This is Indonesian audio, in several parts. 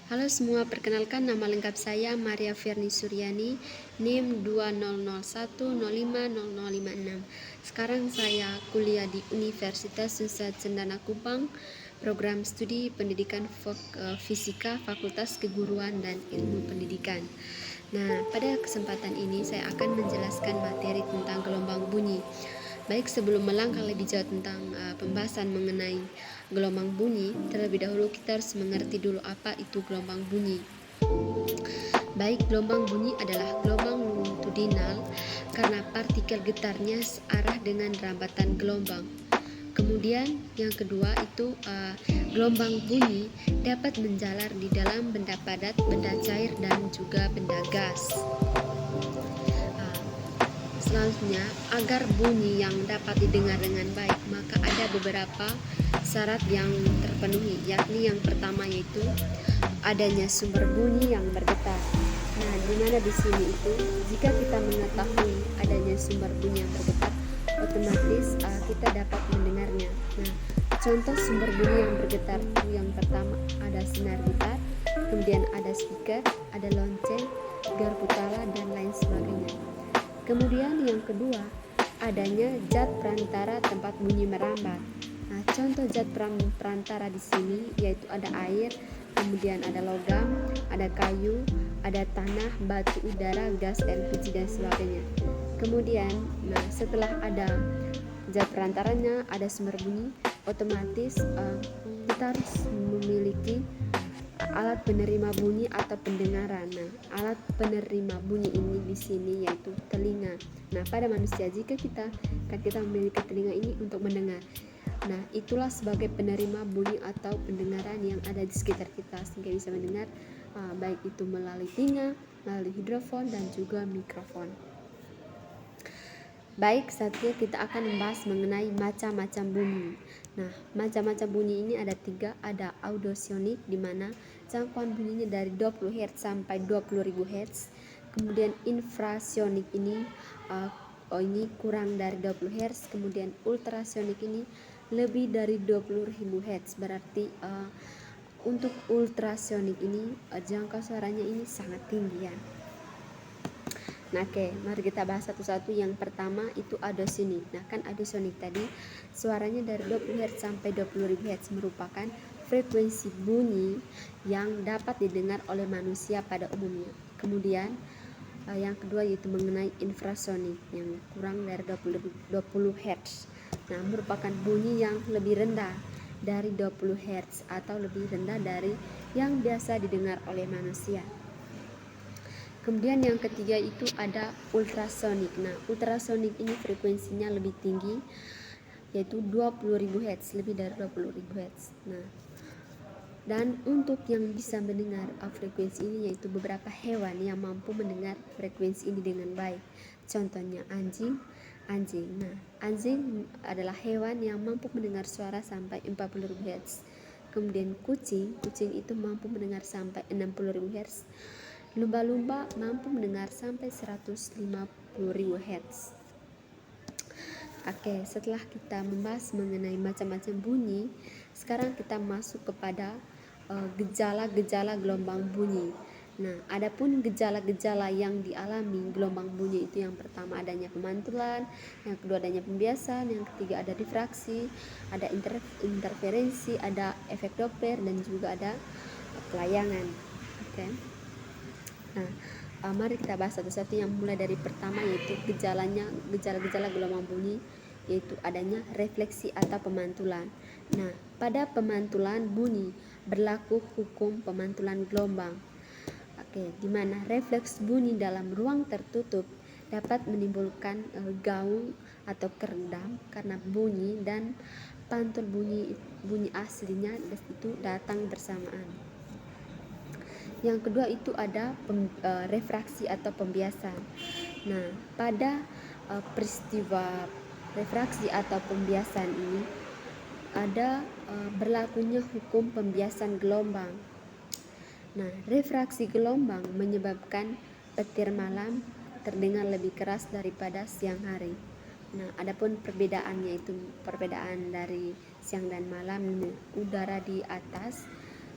Halo semua, perkenalkan nama lengkap saya Maria Ferni Suryani, NIM 2001050056. Sekarang saya kuliah di Universitas Nusa Cendana Kupang, program studi pendidikan fisika, Fakultas Keguruan dan Ilmu Pendidikan. Nah, pada kesempatan ini saya akan menjelaskan materi tentang gelombang bunyi. Baik, sebelum melangkah lebih jauh tentang pembahasan mengenai gelombang bunyi, terlebih dahulu kita harus mengerti dulu apa itu gelombang bunyi. Baik, gelombang bunyi adalah gelombang longitudinal karena partikel getarnya searah dengan rambatan gelombang. Kemudian yang kedua itu gelombang bunyi dapat menjalar di dalam benda padat, benda cair, dan juga benda gas. Selanjutnya, agar bunyi yang dapat didengar dengan baik, maka ada beberapa syarat yang terpenuhi, yakni yang pertama yaitu adanya sumber bunyi yang bergetar. Nah, di mana di sini itu jika kita mengetahui adanya sumber bunyi yang bergetar, otomatis kita dapat mendengarnya. Nah, contoh sumber bunyi yang bergetar itu yang pertama ada sinar gitar, kemudian ada speaker, ada lonceng, garpu tala, dan lain sebagainya. Kemudian yang kedua, adanya zat perantara tempat bunyi merambat. Nah, contoh zat perantara di sini yaitu ada air, kemudian ada logam, ada kayu, ada tanah, batu, udara, gas, LPG dan sebagainya. Kemudian, setelah ada zat perantaranya, ada sumber bunyi, otomatis kita harus memiliki alat penerima bunyi atau pendengaran. Nah, alat penerima bunyi ini di sini yaitu telinga. Nah, pada manusia jika kita memiliki telinga ini untuk mendengar. Nah, itulah sebagai penerima bunyi atau pendengaran yang ada di sekitar kita sehingga bisa mendengar baik itu melalui telinga, melalui hidrofon dan juga mikrofon. Baik, saatnya kita akan membahas mengenai macam-macam bunyi. Nah, macam-macam bunyi ini ada 3, ada audiosonik di mana jangkauan bunyinya dari 20 Hz sampai 20.000 Hz. Kemudian infrasonik ini kurang dari 20 Hz, kemudian ultrasonik ini lebih dari 20.000 Hz. Berarti untuk ultrasonik ini jangkau suaranya ini sangat tinggi ya. Nah, oke, mari kita bahas satu-satu. Yang pertama itu audiosonik. Nah, kan audiosonik tadi suaranya dari 20 Hz sampai 20.000 Hz merupakan frekuensi bunyi yang dapat didengar oleh manusia pada umumnya. Kemudian yang kedua yaitu mengenai infrasonik yang kurang dari 20 Hz. Nah, merupakan bunyi yang lebih rendah dari 20 Hz atau lebih rendah dari yang biasa didengar oleh manusia. Kemudian yang ketiga itu ada ultrasonik. Nah, ultrasonik ini frekuensinya lebih tinggi yaitu 20.000 Hz, lebih dari 20.000 Hz. Nah, dan untuk yang bisa mendengar frekuensi ini yaitu beberapa hewan yang mampu mendengar frekuensi ini dengan baik. Contohnya anjing. Nah, anjing adalah hewan yang mampu mendengar suara sampai 40.000 Hz. Kemudian kucing itu mampu mendengar sampai 60.000 Hz. Lumba-lumba mampu mendengar sampai 150.000 Hz. Oke, setelah kita membahas mengenai macam-macam bunyi, sekarang kita masuk kepada gejala-gejala gelombang bunyi. Nah, adapun gejala-gejala yang dialami gelombang bunyi itu yang pertama adanya pemantulan, yang kedua adanya pembiasan, yang ketiga ada difraksi, ada interferensi, ada efek Doppler dan juga ada pelayangan. Oke. Nah, mari kita bahas satu-satu. Yang mulai dari pertama yaitu gejala-gejala gelombang bunyi yaitu adanya refleksi atau pemantulan. Nah, pada pemantulan bunyi berlaku hukum pemantulan gelombang. Oke, di mana refleks bunyi dalam ruang tertutup dapat menimbulkan gaung atau keredam karena bunyi dan pantul bunyi aslinya itu datang bersamaan. Yang kedua itu ada refraksi atau pembiasan. Nah, pada peristiwa refraksi atau pembiasan ini ada berlakunya hukum pembiasan gelombang. Nah, refraksi gelombang menyebabkan petir malam terdengar lebih keras daripada siang hari. Nah, adapun perbedaannya itu perbedaan dari siang dan malam, udara di atas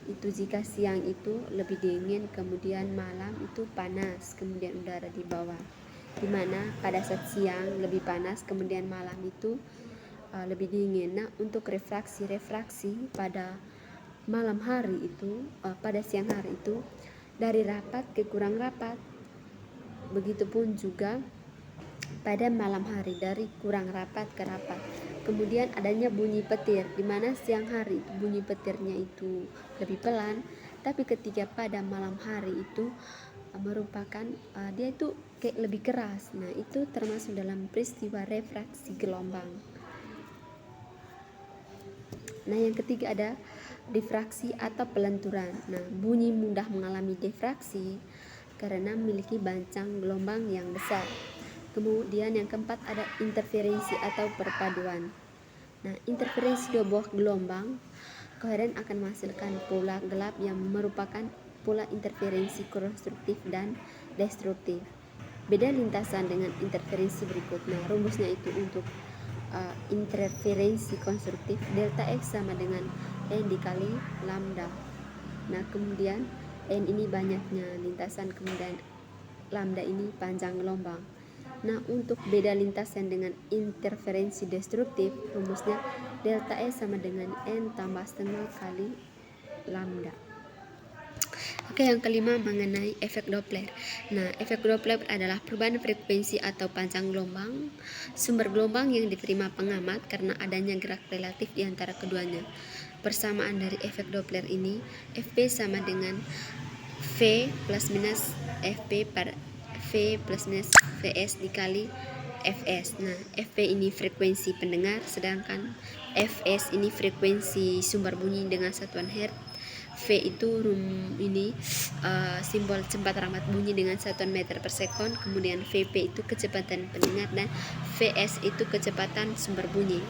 itu jika siang itu lebih dingin, kemudian malam itu panas, kemudian udara di bawah. Dimana pada saat siang lebih panas, kemudian malam itu lebih dingin. Nah, untuk refraksi pada malam hari itu, pada siang hari itu dari rapat ke kurang rapat. Begitupun juga pada malam hari dari kurang rapat ke rapat. Kemudian adanya bunyi petir, di mana siang hari itu bunyi petirnya itu lebih pelan, tapi ketika pada malam hari itu merupakan dia itu kayak lebih keras. Nah, itu termasuk dalam peristiwa refraksi gelombang. Nah, yang ketiga ada difraksi atau pelenturan. Nah, bunyi mudah mengalami difraksi karena memiliki bancang gelombang yang besar. Kemudian yang keempat ada interferensi atau perpaduan. Nah, interferensi dua buah gelombang koheren akan menghasilkan pola gelap yang merupakan pola interferensi konstruktif dan destruktif. Beda lintasan dengan interferensi berikut. Nah, rumusnya itu untuk interferensi konstruktif delta X sama dengan N dikali lambda. Nah, kemudian N ini banyaknya lintasan, kemudian lambda ini panjang gelombang. Nah, untuk beda lintasan dengan interferensi destruktif, rumusnya delta S sama dengan N tambah setengah kali lambda. Oke, yang kelima mengenai efek Doppler. Nah, efek Doppler adalah perubahan frekuensi atau panjang gelombang sumber gelombang yang diterima pengamat karena adanya gerak relatif di antara keduanya. Persamaan dari efek Doppler ini, Fp sama dengan V plus minus Fp per V plus minus Vs dikali Fs. Nah, Fp ini frekuensi pendengar, sedangkan Fs ini frekuensi sumber bunyi dengan satuan Hertz. V itu simbol cepat rambat bunyi dengan satuan meter per sekon. Kemudian Vp itu kecepatan pendengar dan Vs itu kecepatan sumber bunyi.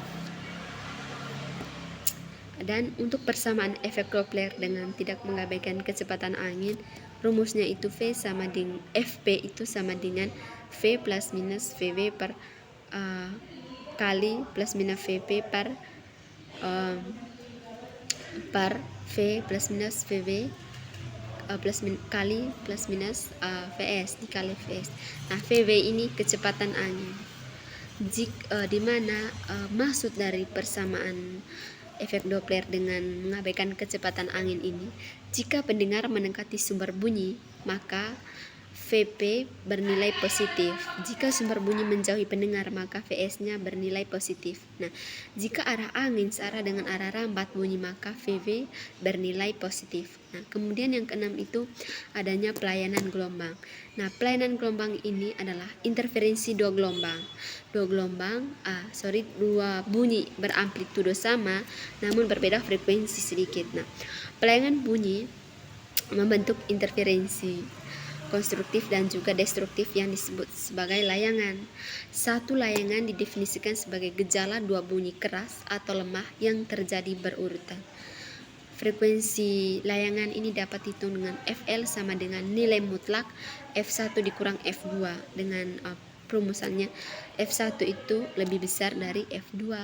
Dan untuk persamaan efek Doppler dengan tidak mengabaikan kecepatan angin, rumusnya itu V sama dengan Fp itu sama dengan V plus minus Vv per kali plus minus Vp per V plus minus Vv kali plus minus Vs dikali Vs. Nah, Vv ini kecepatan angin. Di mana maksud dari persamaan efek Doppler dengan mengabaikan kecepatan angin ini, jika pendengar mendekati sumber bunyi, maka Vp bernilai positif. Jika sumber bunyi menjauhi pendengar, maka Vs-nya bernilai positif. Nah, jika arah angin searah dengan arah rambat bunyi, maka Vv bernilai positif. Nah, kemudian yang keenam itu adanya pelayanan gelombang. Nah, pelayanan gelombang ini adalah interferensi dua bunyi beramplitudo sama namun berbeda frekuensi sedikit. Nah, pelayanan bunyi membentuk interferensi konstruktif dan juga destruktif yang disebut sebagai layangan. Satu layangan didefinisikan sebagai gejala dua bunyi keras atau lemah yang terjadi berurutan. Frekuensi layangan ini dapat dihitung dengan Fl sama dengan nilai mutlak F1 dikurang F2 dengan perumusannya F1 itu lebih besar dari F2.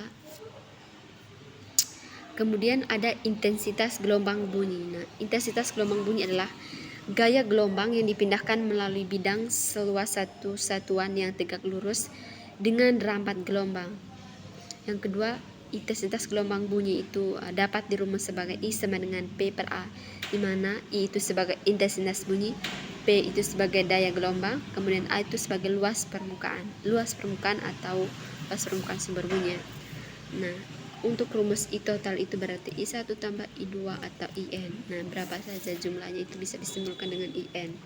Kemudian ada intensitas gelombang bunyi. Nah, intensitas gelombang bunyi adalah gaya gelombang yang dipindahkan melalui bidang seluas satu satuan yang tegak lurus dengan rampat gelombang. Yang kedua, intensitas gelombang bunyi itu dapat dirumus sebagai I sama dengan P per A, di mana I itu sebagai intensitas bunyi, P itu sebagai daya gelombang, kemudian A itu sebagai luas permukaan atau luas permukaan sumber bunyi. Nah, untuk rumus I total itu berarti I1 tambah I2 atau IN. Nah, berapa saja jumlahnya itu bisa disimpulkan dengan IN.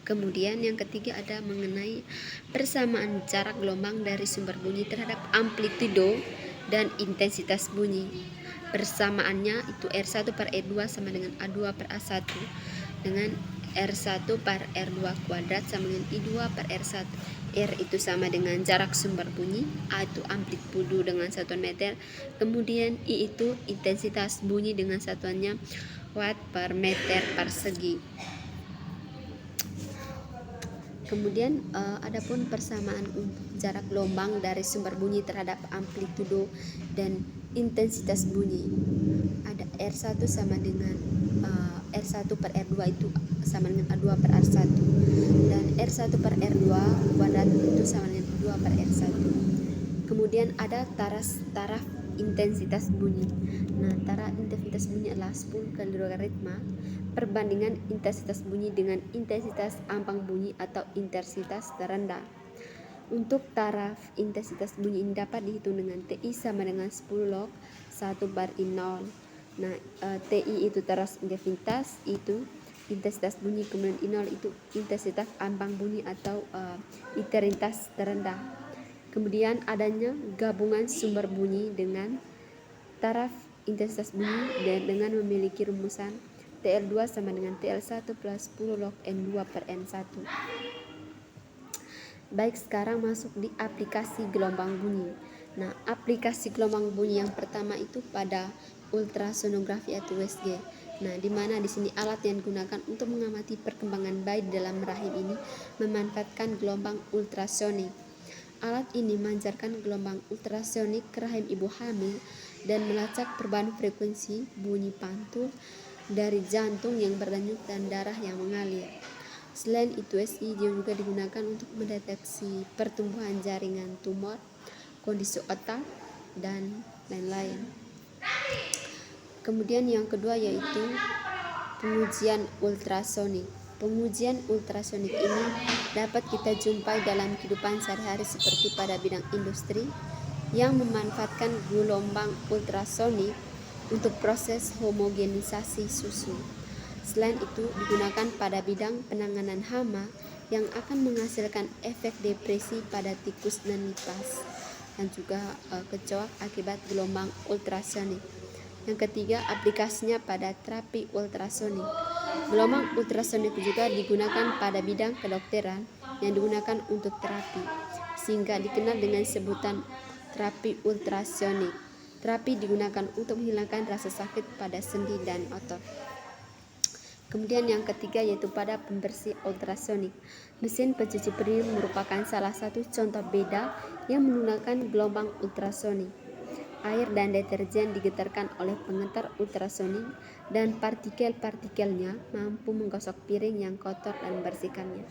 Kemudian yang ketiga ada mengenai persamaan jarak gelombang dari sumber bunyi terhadap amplitudo dan intensitas bunyi. Persamaannya itu R1 per R2 sama dengan A2 per A1 dengan R1 per R2 kuadrat sama dengan I2 per R1. R itu sama dengan jarak sumber bunyi, A itu amplitudo dengan satuan meter, kemudian I itu intensitas bunyi dengan satuannya watt per meter persegi. Kemudian adapun persamaan untuk jarak gelombang dari sumber bunyi terhadap amplitudo dan intensitas bunyi. ada R1 sama dengan R1 per R2 itu sama dengan A2 per R1, dan R1 per R2 kuadrat itu sama dengan A2 per R1. Kemudian ada taraf intensitas bunyi. Nah, taraf intensitas bunyi adalah 10 kali logaritma perbandingan intensitas bunyi dengan intensitas ambang bunyi atau intensitas terendah. Untuk taraf intensitas bunyi ini dapat dihitung dengan TI sama dengan 10 log 1 bar I0. Nah, TI itu taraf intensitas, itu intensitas bunyi, kemudian I0 itu intensitas ambang bunyi atau intensitas terendah. Kemudian adanya gabungan sumber bunyi dengan taraf intensitas bunyi dengan memiliki rumusan TL2 sama dengan TL1 plus 10 log N2 per N1. Baik, sekarang masuk di aplikasi gelombang bunyi. Nah, aplikasi gelombang bunyi yang pertama itu pada ultrasonografi atau USG. Nah, di mana di sini alat yang digunakan untuk mengamati perkembangan bayi dalam rahim ini memanfaatkan gelombang ultrasonik. Alat ini memancarkan gelombang ultrasonik ke rahim ibu hamil dan melacak perubahan frekuensi bunyi pantul dari jantung yang berdenyut dan darah yang mengalir. Selain itu, SI juga digunakan untuk mendeteksi pertumbuhan jaringan tumor, kondisi otak, dan lain-lain. Kemudian yang kedua yaitu pengujian ultrasonik. Pengujian ultrasonik ini dapat kita jumpai dalam kehidupan sehari-hari seperti pada bidang industri yang memanfaatkan gelombang ultrasonik untuk proses homogenisasi susu. Selain itu digunakan pada bidang penanganan hama yang akan menghasilkan efek depresi pada tikus dan lipas dan juga kecoak akibat gelombang ultrasonik. Yang ketiga, aplikasinya pada terapi ultrasonik. Gelombang ultrasonik juga digunakan pada bidang kedokteran yang digunakan untuk terapi, sehingga dikenal dengan sebutan terapi ultrasonik. Terapi digunakan untuk menghilangkan rasa sakit pada sendi dan otot. Kemudian yang ketiga yaitu pada pembersih ultrasonik. Mesin pencuci piring merupakan salah satu contoh beda yang menggunakan gelombang ultrasonik. Air dan deterjen digetarkan oleh pengetar ultrasonik dan partikel-partikelnya mampu menggosok piring yang kotor dan membersihkannya.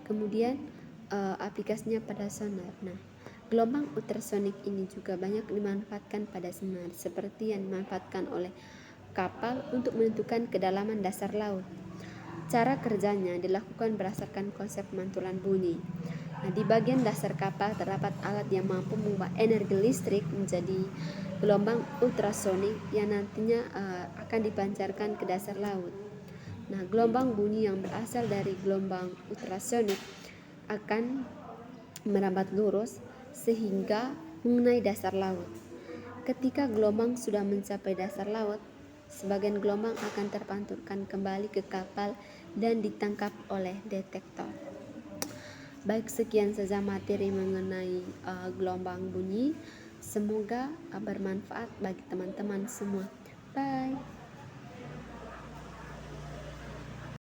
Kemudian aplikasinya pada sonar. Nah, gelombang ultrasonik ini juga banyak dimanfaatkan pada sonar, seperti yang dimanfaatkan oleh kapal untuk menentukan kedalaman dasar laut. Cara kerjanya dilakukan berdasarkan konsep mantulan bunyi. Nah, di bagian dasar kapal terdapat alat yang mampu mengubah energi listrik menjadi gelombang ultrasonik yang nantinya akan dipancarkan ke dasar laut. Nah, gelombang bunyi yang berasal dari gelombang ultrasonik akan merambat lurus sehingga mengenai dasar laut. Ketika gelombang sudah mencapai dasar laut, sebagian gelombang akan terpantulkan kembali ke kapal dan ditangkap oleh detektor. Baik, sekian saja materi mengenai gelombang bunyi. Semoga bermanfaat bagi teman-teman semua. Bye.